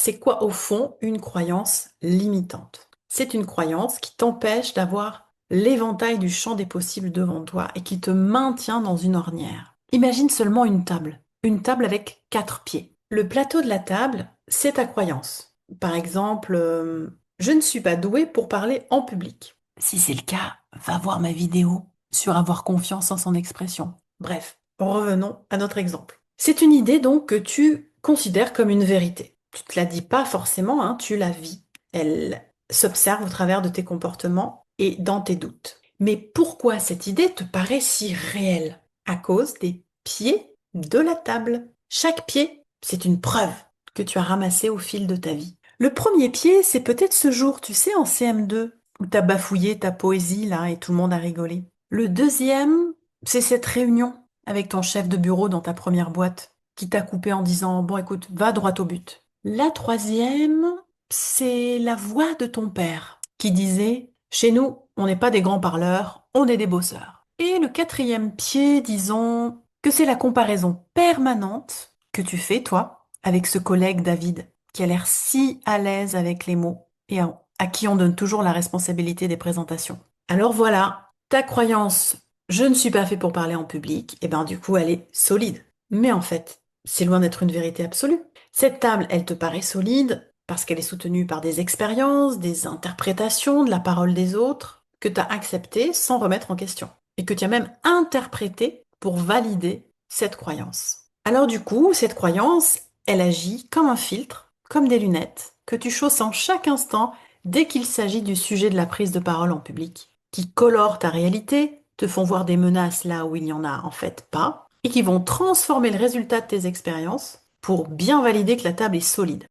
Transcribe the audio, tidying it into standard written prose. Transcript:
c'est quoi au fond une croyance limitante? C'est une croyance qui t'empêche d'avoir l'éventail du champ des possibles devant toi et qui te maintient dans une ornière. Imagine seulement une table avec quatre pieds. Le plateau de la table, c'est ta croyance. Par exemple, je ne suis pas douée pour parler en public. Si c'est le cas, va voir ma vidéo sur avoir confiance en son expression. Bref, revenons à notre exemple. C'est une idée donc que tu considères comme une vérité. Tu te la dis pas forcément, hein, tu la vis. Elle s'observe au travers de tes comportements et dans tes doutes. Mais pourquoi cette idée te paraît si réelle? À cause des pieds de la table. Chaque pied, c'est une preuve que tu as ramassée au fil de ta vie. Le premier pied, c'est peut-être ce jour, tu sais, en CM2, où t'as bafouillé ta poésie, là, et tout le monde a rigolé. Le deuxième, c'est cette réunion avec ton chef de bureau dans ta première boîte, qui t'a coupé en disant, bon, écoute, va droit au but. La troisième, c'est la voix de ton père, qui disait, chez nous, on n'est pas des grands parleurs, on est des bosseurs. Et le quatrième pied, disons, que c'est la comparaison permanente que tu fais, toi, avec ce collègue David, qui a l'air si à l'aise avec les mots et à qui on donne toujours la responsabilité des présentations. Alors voilà, ta croyance, je ne suis pas fait pour parler en public, et ben du coup elle est solide. Mais en fait, c'est loin d'être une vérité absolue. Cette table, elle te paraît solide parce qu'elle est soutenue par des expériences, des interprétations de la parole des autres, que tu as acceptées sans remettre en question, et que tu as même interprété pour valider cette croyance. Alors du coup, cette croyance, elle agit comme un filtre, comme des lunettes, que tu chausses en chaque instant dès qu'il s'agit du sujet de la prise de parole en public, qui colorent ta réalité, te font voir des menaces là où il n'y en a en fait pas, et qui vont transformer le résultat de tes expériences pour bien valider que la table est solide.